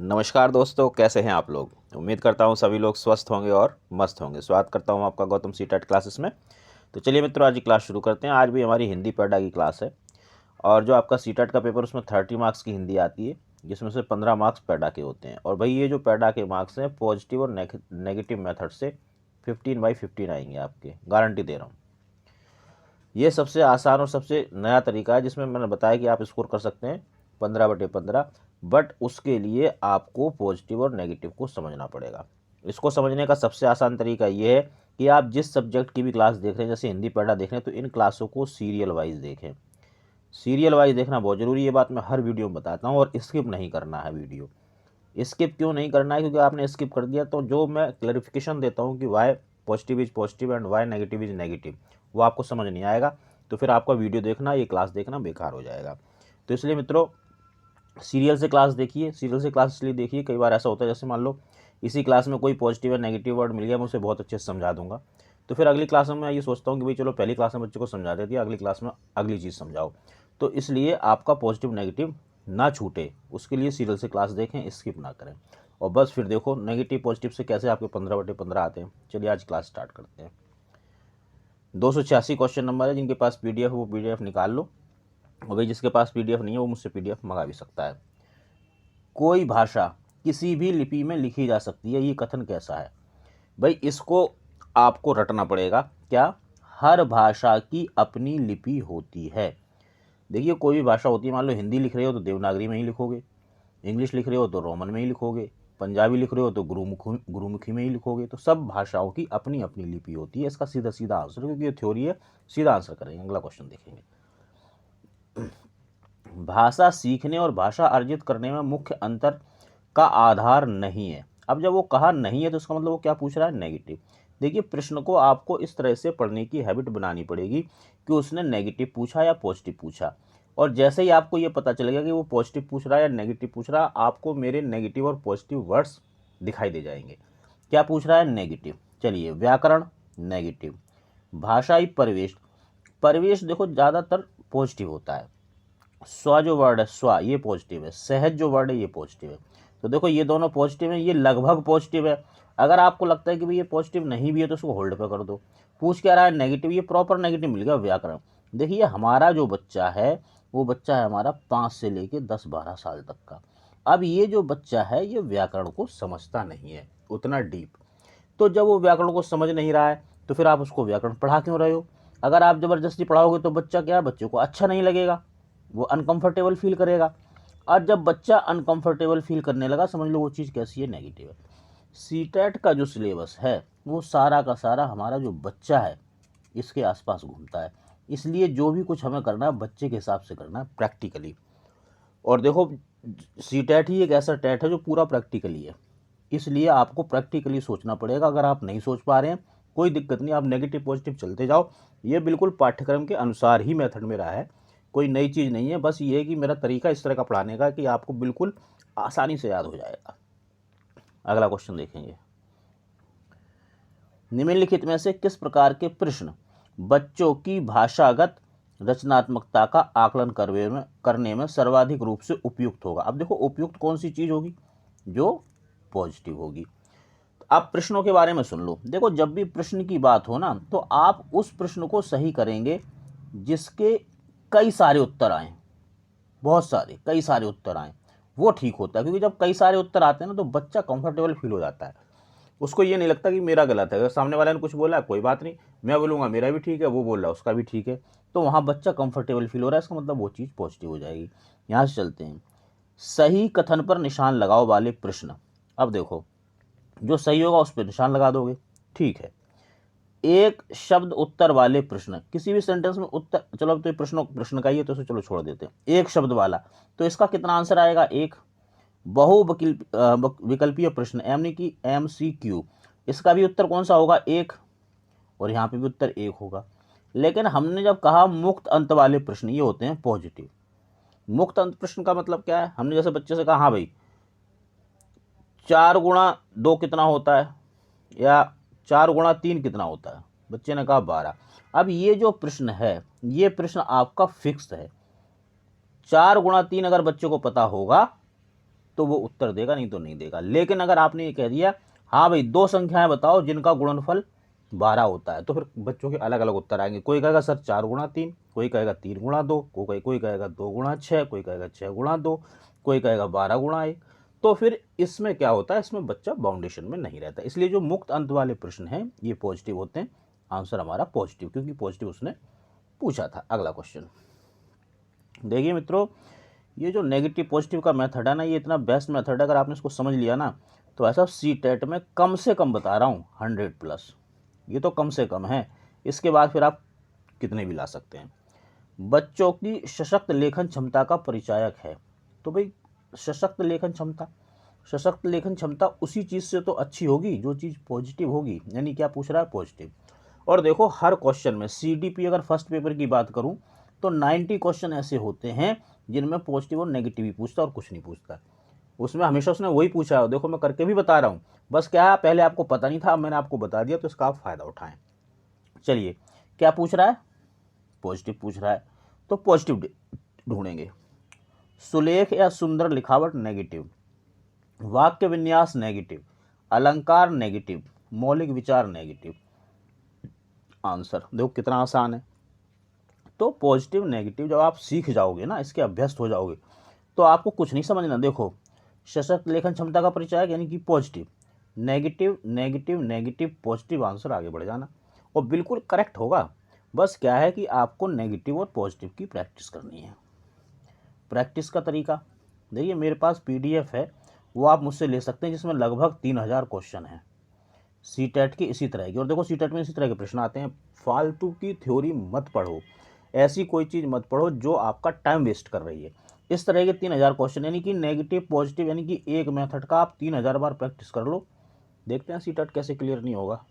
नमस्कार दोस्तों, कैसे हैं आप लोग। उम्मीद करता हूं सभी लोग स्वस्थ होंगे और मस्त होंगे। स्वागत करता हूं आपका गौतम सीटेट क्लासेस में। तो चलिए मित्रों, आज की क्लास शुरू करते हैं। आज भी हमारी हिंदी पैडा की क्लास है और जो आपका सीटेट का पेपर उसमें 30 मार्क्स की हिंदी आती है, जिसमें से 15 मार्क्स पैडा के होते हैं। और भाई ये जो पैडा के मार्क्स हैं पॉजिटिव और नेगेटिव मेथड से 15/15 आएंगे आपके, गारंटी दे रहा हूँ। ये सबसे आसान और सबसे नया तरीका है जिसमें मैंने बताया कि आप स्कोर कर सकते हैं 15/15। बट उसके लिए आपको पॉजिटिव और नेगेटिव को समझना पड़ेगा। इसको समझने का सबसे आसान तरीका ये है कि आप जिस सब्जेक्ट की भी क्लास देख रहे हैं, जैसे हिंदी पढ़ा देख रहे हैं, तो इन क्लासों को सीरियल वाइज देखें। सीरियल वाइज देखना बहुत ज़रूरी है, ये बात मैं हर वीडियो में बताता हूँ। और स्किप नहीं करना है वीडियो। स्किप क्यों नहीं करना है? क्योंकि आपने स्किप कर दिया तो जो मैं क्लैरिफिकेशन देता हूँ कि why positive is positive and why negative is negative, वो आपको समझ नहीं आएगा। तो फिर आपका वीडियो देखना, ये क्लास देखना बेकार हो जाएगा। तो इसलिए मित्रों, सीरियल से क्लास देखिए। सीरियल से क्लास इसलिए देखिए, कई बार ऐसा होता है जैसे मान लो इसी क्लास में कोई पॉजिटिव या नेगेटिव वर्ड मिल गया, मैं उसे बहुत अच्छे से समझा दूंगा। तो फिर अगली क्लास में मैं ये सोचता हूँ कि भाई चलो पहली क्लास में बच्चे को समझा देती है, अगली क्लास में अगली चीज़ समझाओ। तो इसलिए आपका पॉजिटिव नेगेटिव ना छूटे, उसके लिए सीरियल से क्लास देखें, स्किप ना करें। और बस फिर देखो नेगेटिव पॉजिटिव से कैसे आपके 15/15 आते हैं। चलिए आज क्लास स्टार्ट करते हैं। 286 क्वेश्चन नंबर है। जिनके पास पीडीएफ वो पीडीएफ निकाल लो, और भाई जिसके पास पीडीएफ नहीं है वो मुझसे पीडीएफ मंगा भी सकता है। कोई भाषा किसी भी लिपि में लिखी जा सकती है, ये कथन कैसा है? भाई इसको आपको रटना पड़ेगा। क्या? हर भाषा की अपनी लिपि होती है। देखिए कोई भी भाषा होती है, मान लो हिंदी लिख रहे हो तो देवनागरी में ही लिखोगे, इंग्लिश लिख रहे हो तो रोमन में ही लिखोगे, पंजाबी लिख रहे हो तो गुरुमुखी में ही लिखोगे। तो सब भाषाओं की अपनी अपनी लिपि होती है। इसका सीधा सीधा आंसर, क्योंकि ये थ्योरी है, सीधा आंसर करेंगे। अगला क्वेश्चन देखेंगे। भाषा सीखने और भाषा अर्जित करने में मुख्य अंतर का आधार नहीं है। अब जब वो कहा नहीं है तो इसका मतलब वो क्या पूछ रहा है? नेगेटिव। देखिए प्रश्न को आपको इस तरह से पढ़ने की हैबिट बनानी पड़ेगी कि उसने नेगेटिव पूछा या पॉजिटिव पूछा। और जैसे ही आपको ये पता चलेगा कि वो पॉजिटिव पूछ रहा है या नेगेटिव पूछ रहा है, आपको मेरे नेगेटिव और पॉजिटिव वर्ड्स दिखाई दे जाएंगे। क्या पूछ रहा है? नेगेटिव। चलिए, व्याकरण नेगेटिव, भाषाई परिवेश, परिवेश देखो ज़्यादातर पॉजिटिव होता है। स्व जो वर्ड है स्व, ये पॉजिटिव है। सहज जो वर्ड है ये पॉजिटिव है। तो देखो ये दोनों पॉजिटिव हैं, ये लगभग पॉजिटिव है। अगर आपको लगता है कि भाई ये पॉजिटिव नहीं भी है तो उसको होल्ड पे कर दो। पूछ क्या रहा है? नेगेटिव। ये प्रॉपर नेगेटिव मिल गया। व्याकरण देखिए, हमारा जो बच्चा है वो बच्चा है हमारा 5 से लेके 10-12 साल तक का। अब ये जो बच्चा है ये व्याकरण को समझता नहीं है उतना डीप। तो जब वो व्याकरण को समझ नहीं रहा है तो फिर आप उसको व्याकरण पढ़ा क्यों रहे हो? अगर आप ज़बरदस्ती पढ़ाओगे तो बच्चा क्या है, बच्चे को अच्छा नहीं लगेगा, वो अनकंफर्टेबल फील करेगा। और जब बच्चा अनकंफर्टेबल फील करने लगा, समझ लो वो चीज़ कैसी है? नेगेटिव है। सीटेट का जो सिलेबस है वो सारा का सारा हमारा जो बच्चा है इसके आसपास घूमता है। इसलिए जो भी कुछ हमें करना है बच्चे के हिसाब से करना है, प्रैक्टिकली। और देखो सीटेट ही एक ऐसा टेट है जो पूरा प्रैक्टिकली है, इसलिए आपको प्रैक्टिकली सोचना पड़ेगा। अगर आप नहीं सोच पा रहे हैं कोई दिक्कत नहीं, आप नेगेटिव पॉजिटिव चलते जाओ। ये बिल्कुल पाठ्यक्रम के अनुसार ही मेथड में रहा है, कोई नई चीज़ नहीं है। बस ये है कि मेरा तरीका इस तरह का पढ़ाने का कि आपको बिल्कुल आसानी से याद हो जाएगा। अगला क्वेश्चन देखेंगे। निम्नलिखित में से किस प्रकार के प्रश्न बच्चों की भाषागत रचनात्मकता का आकलन करने में सर्वाधिक रूप से उपयुक्त होगा? अब देखो उपयुक्त कौन सी चीज़ होगी? जो पॉजिटिव होगी। आप प्रश्नों के बारे में सुन लो। देखो जब भी प्रश्न की बात हो ना तो आप उस प्रश्न को सही करेंगे जिसके कई सारे उत्तर आए, बहुत सारे कई सारे उत्तर आए, वो ठीक होता है। क्योंकि जब कई सारे उत्तर आते हैं ना तो बच्चा कंफर्टेबल फील हो जाता है। उसको ये नहीं लगता कि मेरा गलत है। अगर सामने वाले ने कुछ बोला कोई बात नहीं, मैं बोलूँगा मेरा भी ठीक है, वो बोल रहा है उसका भी ठीक है, तो वहाँ बच्चा कंफर्टेबल फील हो रहा है, इसका मतलब वो चीज़ पॉजिटिव हो जाएगी। यहाँ से चलते हैं। सही कथन पर निशान लगाओ वाले प्रश्न। अब देखो जो सही होगा उस पर निशान लगा दोगे, ठीक है। एक शब्द उत्तर वाले प्रश्न, किसी भी सेंटेंस में उत्तर, चलो अब तो प्रश्न का ही है तो इसे चलो छोड़ देते हैं। एक शब्द वाला, तो इसका कितना आंसर आएगा? एक। विकल्पीय प्रश्न यानी कि MCQ, इसका भी उत्तर कौन सा होगा? एक। और यहाँ पे भी उत्तर एक होगा। लेकिन हमने जब कहा मुक्त अंत वाले प्रश्न, ये होते हैं पॉजिटिव। मुक्त अंत प्रश्न का मतलब क्या है? हमने जैसे बच्चे से कहा हाँ भाई 4 × 2 कितना होता है, या 4 × 3 कितना होता है? बच्चे ने कहा 12। अब ये जो प्रश्न है ये प्रश्न आपका फिक्स है। 4 × 3 अगर बच्चे को पता होगा तो वो उत्तर देगा, नहीं तो नहीं देगा। लेकिन अगर आपने ये कह दिया हाँ भाई 2 संख्याएं बताओ जिनका गुणनफल 12 होता है, तो फिर बच्चों के अलग अलग उत्तर आएंगे। कोई कहेगा सर 4 गुणा 3, कोई कहेगा 3 गुणा 2, कोई कहेगा 2 गुणा 6, कोई कहेगा 6 गुणा 2, कोई कहेगा 12 गुणा 1। तो फिर इसमें क्या होता है, इसमें बच्चा बाउंडेशन में नहीं रहता। इसलिए जो मुक्त अंत वाले प्रश्न हैं ये पॉजिटिव होते हैं। आंसर हमारा पॉजिटिव, क्योंकि पॉजिटिव उसने पूछा था। अगला क्वेश्चन देखिए मित्रों, ये जो नेगेटिव पॉजिटिव का मेथड है ना, ये इतना बेस्ट मेथड है। अगर आपने इसको समझ लिया ना तो ऐसा CTET में कम से कम बता रहा हूँ 100+। ये तो कम से कम है, इसके बाद फिर आप कितने भी ला सकते हैं। बच्चों की सशक्त लेखन क्षमता का परिचायक है। तो भाई सशक्त लेखन क्षमता उसी चीज़ से तो अच्छी होगी जो चीज़ पॉजिटिव होगी। यानी क्या पूछ रहा है, पॉजिटिव। और देखो हर क्वेश्चन में CDP अगर फर्स्ट पेपर की बात करूं तो 90 क्वेश्चन ऐसे होते हैं जिनमें पॉजिटिव और नेगेटिव ही पूछता और कुछ नहीं पूछता। उसमें हमेशा उसने वही पूछा है। देखो मैं करके भी बता रहा हूँ, बस क्या है पहले आपको पता नहीं था, मैंने आपको बता दिया, तो इसका आप फ़ायदा उठाएं। चलिए क्या पूछ रहा है, पॉजिटिव पूछ रहा है, तो पॉजिटिव ढूंढेंगे। सुलेख या सुंदर लिखावट नेगेटिव, वाक्य विन्यास नेगेटिव, अलंकार नेगेटिव, मौलिक विचार नेगेटिव। आंसर देखो कितना आसान है। तो पॉजिटिव नेगेटिव जब आप सीख जाओगे ना, इसके अभ्यस्त हो जाओगे, तो आपको कुछ नहीं समझना। देखो सशक्त लेखन क्षमता का परिचय यानी कि positive, negative negative negative positive, answer आगे बढ़ जाना और बिल्कुल करेक्ट होगा। बस क्या है कि आपको नेगेटिव और पॉजिटिव की प्रैक्टिस करनी है। प्रैक्टिस का तरीका देखिए, मेरे पास PDF है, वो आप मुझसे ले सकते हैं, जिसमें लगभग 3000 क्वेश्चन हैं CTET की इसी तरह की। और देखो CTET में इसी तरह के प्रश्न आते हैं। फालतू की थ्योरी मत पढ़ो, ऐसी कोई चीज़ मत पढ़ो जो आपका टाइम वेस्ट कर रही है। इस तरह के 3000 क्वेश्चन, यानी कि नेगेटिव पॉजिटिव, यानी कि एक मेथड का आप 3000 बार प्रैक्टिस कर लो। देखते हैं CTET कैसे क्लियर नहीं होगा।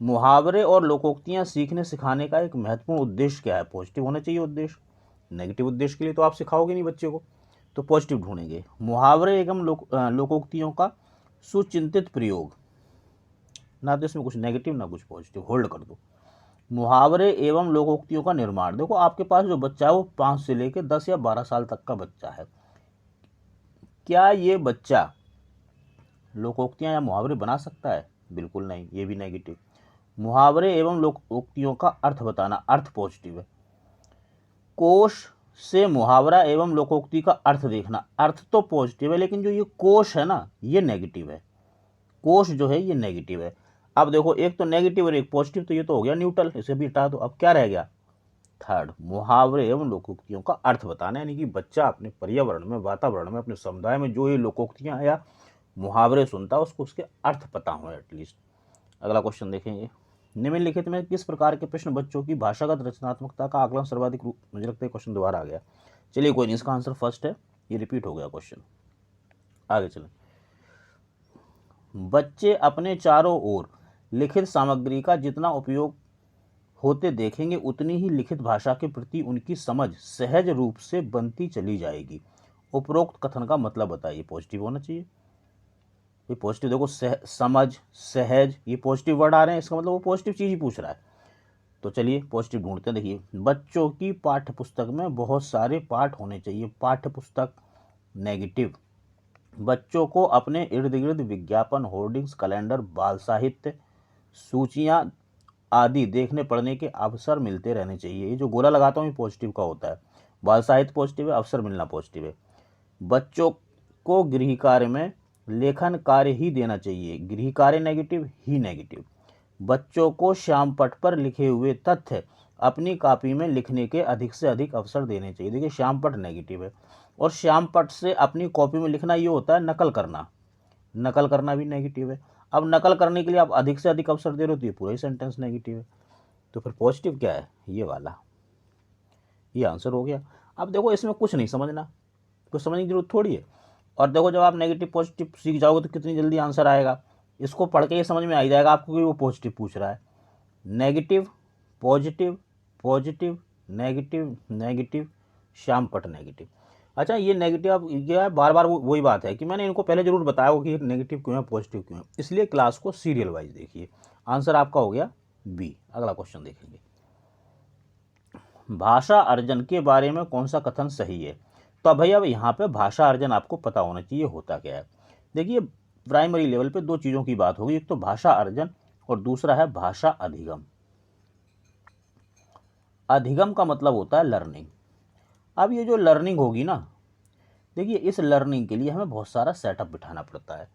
मुहावरे और लोकोक्तियाँ सीखने सिखाने का एक महत्वपूर्ण उद्देश्य क्या है, पॉजिटिव होना चाहिए उद्देश्य। नेगेटिव उद्देश्य के लिए तो आप सिखाओगे नहीं बच्चे को, तो पॉजिटिव ढूंढेंगे। मुहावरे एवं लोकोक्तियों का सुचिंतित प्रयोग, ना तो इसमें कुछ नेगेटिव ना कुछ पॉजिटिव, होल्ड कर दो। मुहावरे एवं लोकोक्तियों का निर्माण, देखो आपके पास जो बच्चा है वो 5 से लेकर 10 या 12 साल तक का बच्चा है। क्या ये बच्चा लोकोक्तियां या मुहावरे बना सकता है, बिल्कुल नहीं, ये भी नेगेटिव। मुहावरे एवं लोकोक्तियों का अर्थ बताना, अर्थ पॉजिटिव है। कोश से मुहावरा एवं लोकोक्ति का अर्थ देखना, अर्थ तो पॉजिटिव है, लेकिन जो ये कोश है ना ये नेगेटिव है। कोश जो है ये नेगेटिव है। अब देखो एक तो नेगेटिव और एक पॉजिटिव, तो ये तो हो गया न्यूट्रल, इसे भी हटा दो। अब क्या रह गया, थर्ड, मुहावरे एवं लोकोक्तियों का अर्थ बताना, यानी कि बच्चा अपने पर्यावरण में, वातावरण में, अपने समुदाय में जो ये लोकोक्तियां या मुहावरे सुनता है उसको उसके अर्थ पता हो एटलीस्ट। अगला क्वेश्चन देखेंगे। निम्नलिखित में किस प्रकार के प्रश्न बच्चों की भाषागत रचनात्मकता का आकलन सर्वाधिक रूप, मुझे लगता है क्वेश्चन दोबारा आ गया, चलिए कोई नहीं, इसका आंसर फर्स्ट है, ये रिपीट हो गया क्वेश्चन। आगे चलें। बच्चे अपने चारों ओर लिखित सामग्री का जितना उपयोग होते देखेंगे उतनी ही लिखित भाषा के प्रति उनकी समझ सहज रूप से बनती चली जाएगी। उपरोक्त कथन का मतलब बताइए, पॉजिटिव होना चाहिए। ये पॉजिटिव देखो, समझ, सहज, ये पॉजिटिव वर्ड आ रहे हैं, इसका मतलब वो पॉजिटिव चीज़ ही पूछ रहा है। तो चलिए पॉजिटिव ढूंढते हैं। देखिए, बच्चों की पाठ्य पुस्तक में बहुत सारे पाठ होने चाहिए, पाठ्य पुस्तक नेगेटिव। बच्चों को अपने इर्द गिर्द विज्ञापन, होर्डिंग्स, कैलेंडर, बाल साहित्य, सूचियाँ आदि देखने पढ़ने के अवसर मिलते रहने चाहिए। ये जो गोला लगाता हूँ ये पॉजिटिव का होता है। बाल साहित्य पॉजिटिव है, अवसर मिलना पॉजिटिव है। बच्चों को गृह कार्य में लेखन कार्य ही देना चाहिए, गृह कार्य नेगेटिव ही नेगेटिव। बच्चों को श्याम पट पर लिखे हुए तथ्य अपनी कॉपी में लिखने के अधिक से अधिक अवसर देने चाहिए। देखिए श्याम पट नेगेटिव है, और श्याम पट से अपनी कॉपी में लिखना ये होता है नकल करना, नकल करना भी नेगेटिव है। अब नकल करने के लिए आप अधिक से अधिक अवसर दे रहे हो तो ये पूरा ही सेंटेंस नेगेटिव है। तो फिर पॉजिटिव क्या है, ये वाला, ये आंसर हो गया। अब देखो इसमें कुछ नहीं समझना, कुछ समझने की जरूरत थोड़ी है। और देखो जब आप नेगेटिव पॉजिटिव सीख जाओगे तो कितनी जल्दी आंसर आएगा। इसको पढ़ के ये समझ में आ जाएगा आपको कि वो पॉजिटिव पूछ रहा है। Negative positive positive negative negative, Shyam पट नेगेटिव। अच्छा ये नेगेटिव, अब ये बार बार वही बात है कि मैंने इनको पहले जरूर बताया हो कि नेगेटिव क्यों है पॉजिटिव क्यों है, इसलिए क्लास को सीरियल वाइज देखिए। आंसर आपका हो गया बी। अगला क्वेश्चन देखेंगे। भाषा अर्जन के बारे में कौन सा कथन सही है। तो अब भैया यहाँ पे भाषा अर्जन आपको पता होना चाहिए होता क्या है। देखिए प्राइमरी लेवल पे दो चीज़ों की बात होगी, एक तो भाषा अर्जन और दूसरा है भाषा अधिगम। अधिगम का मतलब होता है लर्निंग। अब ये जो लर्निंग होगी ना, देखिए इस लर्निंग के लिए हमें बहुत सारा सेटअप बिठाना पड़ता है।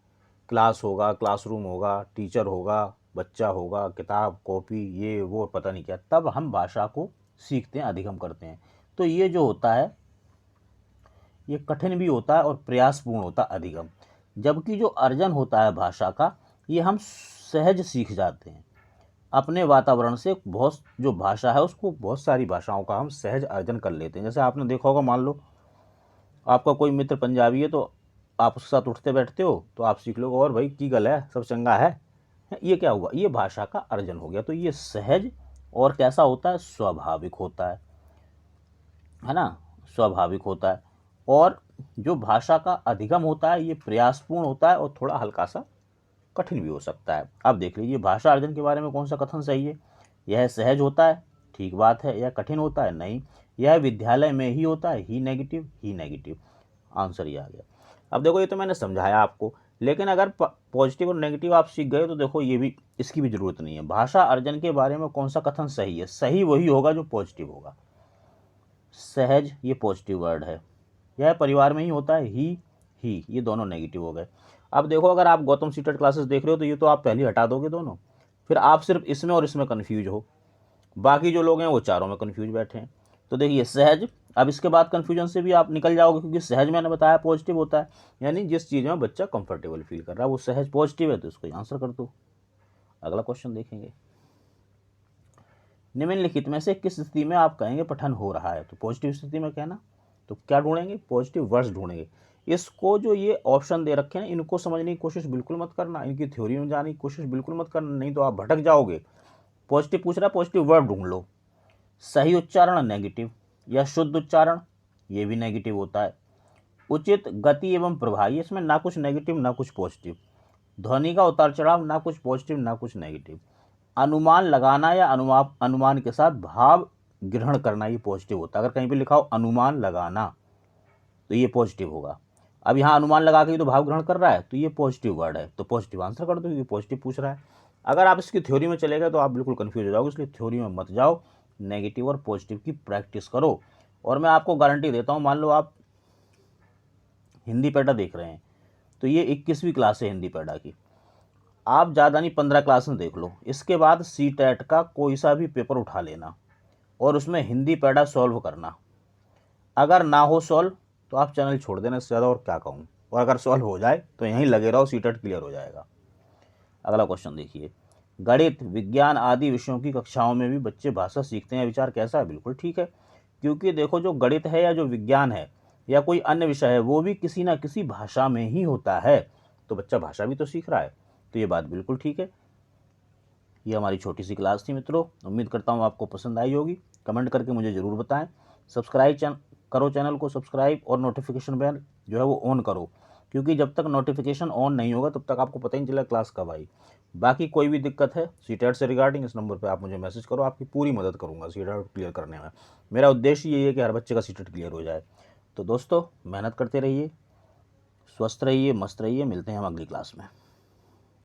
क्लास होगा, क्लासरूम होगा, टीचर होगा, बच्चा होगा, किताब कॉपी ये वो पता नहीं क्या, तब हम भाषा को सीखते हैं, अधिगम करते हैं। तो ये जो होता है ये कठिन भी होता है और प्रयासपूर्ण होता है अधिगम। जबकि जो अर्जन होता है भाषा का, ये हम सहज सीख जाते हैं अपने वातावरण से। बहुत जो भाषा है उसको, बहुत सारी भाषाओं का हम सहज अर्जन कर लेते हैं। जैसे आपने देखा होगा, मान लो आपका कोई मित्र पंजाबी है तो आप उसके साथ उठते बैठते हो तो आप सीख लोगे और भाई की गल है, सब चंगा है। ये क्या हुआ, ये भाषा का अर्जन हो गया। तो ये सहज और कैसा होता है, स्वाभाविक होता है ना, स्वाभाविक होता है। और जो भाषा का अधिगम होता है ये प्रयासपूर्ण होता है और थोड़ा हल्का सा कठिन भी हो सकता है। अब देख लीजिए भाषा अर्जन के बारे में कौन सा कथन सही है। यह सहज होता है, ठीक बात है। यह कठिन होता है, नहीं। यह विद्यालय में ही होता है, ही नेगेटिव, ही नेगेटिव। आंसर ये आ गया। अब देखो ये तो मैंने समझाया आपको, लेकिन अगर पॉजिटिव और नेगेटिव आप सीख गए तो देखो ये भी, इसकी भी जरूरत नहीं है। भाषा अर्जन के बारे में कौन सा कथन सही है, सही वही होगा जो पॉजिटिव होगा। सहज ये पॉजिटिव वर्ड है, यह परिवार में ही होता है, ही ये दोनों नेगेटिव हो गए। अब देखो अगर आप गौतम सीटेट क्लासेस देख रहे हो तो ये तो आप पहले हटा दोगे दोनों, फिर आप सिर्फ इसमें और इसमें कन्फ्यूज हो, बाकी जो लोग हैं वो चारों में कन्फ्यूज बैठे हैं। तो देखिए सहज, अब इसके बाद कन्फ्यूजन से भी आप निकल जाओगे, क्योंकि सहज मैंने बताया पॉजिटिव होता है, यानी जिस चीज़ में बच्चा कंफर्टेबल फील कर रहा है वो सहज पॉजिटिव है, तो इसको आंसर कर दो। अगला क्वेश्चन देखेंगे, निम्नलिखित में से किस स्थिति में आप कहेंगे पठन हो रहा है। तो पॉजिटिव स्थिति में कहना, तो क्या ढूंढेंगे, पॉजिटिव वर्ड्स ढूंढेंगे। इसको जो ये ऑप्शन दे रखे हैं इनको समझने की कोशिश बिल्कुल मत करना, इनकी थ्योरी में जाने की कोशिश बिल्कुल मत करना, नहीं तो आप भटक जाओगे। पॉजिटिव पूछ रहा है, पॉजिटिव वर्ड ढूंढ लो। सही उच्चारण नेगेटिव, या शुद्ध उच्चारण ये भी नेगेटिव होता है। उचित गति एवं प्रभावी, इसमें ना कुछ नेगेटिव ना कुछ पॉजिटिव। ध्वनि का उतार चढ़ाव, ना कुछ पॉजिटिव ना कुछ नेगेटिव। अनुमान लगाना या अनुमान के साथ भाव ग्रहण करना, ये पॉजिटिव होता है। अगर कहीं पे लिखा हो अनुमान लगाना तो ये पॉजिटिव होगा। अब यहाँ अनुमान लगा के तो भाव ग्रहण कर रहा है तो ये पॉजिटिव वर्ड है, तो पॉजिटिव आंसर कर दो, ये पॉजिटिव पूछ रहा है। अगर आप इसकी थ्योरी में चले गए तो आप बिल्कुल कंफ्यूज हो जाओगे, इसलिए थ्योरी में मत जाओ, नेगेटिव और पॉजिटिव की प्रैक्टिस करो। और मैं आपको गारंटी देता हूँ, मान लो आप हिंदी पैडा देख रहे हैं तो ये 21वीं क्लास है हिंदी पैडा की, आप ज़्यादा नहीं 15 क्लास में देख लो, इसके बाद सीटेट का कोई सा भी पेपर उठा लेना और उसमें हिंदी पैडा सॉल्व करना। अगर ना हो सॉल्व तो आप चैनल छोड़ देना, इससे ज़्यादा और क्या कहूँ। और अगर सॉल्व हो जाए तो यहीं लगे रहो, सीटेट क्लियर हो जाएगा। अगला क्वेश्चन देखिए, गणित विज्ञान आदि विषयों की कक्षाओं में भी बच्चे भाषा सीखते हैं, विचार कैसा है। बिल्कुल ठीक है, क्योंकि देखो जो गणित है या जो विज्ञान है या कोई अन्य विषय है वो भी किसी ना किसी भाषा में ही होता है, तो बच्चा भाषा भी तो सीख रहा है, तो ये बात बिल्कुल ठीक है। ये हमारी छोटी सी क्लास थी मित्रों, उम्मीद करता हूँ आपको पसंद आई होगी। कमेंट करके मुझे ज़रूर बताएं। सब्सक्राइब करो चैनल को, सब्सक्राइब और नोटिफिकेशन बेल जो है वो ऑन करो, क्योंकि जब तक नोटिफिकेशन ऑन नहीं होगा तब तक आपको पता ही नहीं चलेगा क्लास कब आई। बाकी कोई भी दिक्कत है सीटेट से रिगार्डिंग, इस नंबर पे आप मुझे मैसेज करो, आपकी पूरी मदद करूँगा सीटेट क्लियर करने में। मेरा उद्देश्य यही है कि हर बच्चे का सीटेट क्लियर हो जाए। तो दोस्तों मेहनत करते रहिए, स्वस्थ रहिए, मस्त रहिए, मिलते हैं हम अगली क्लास में।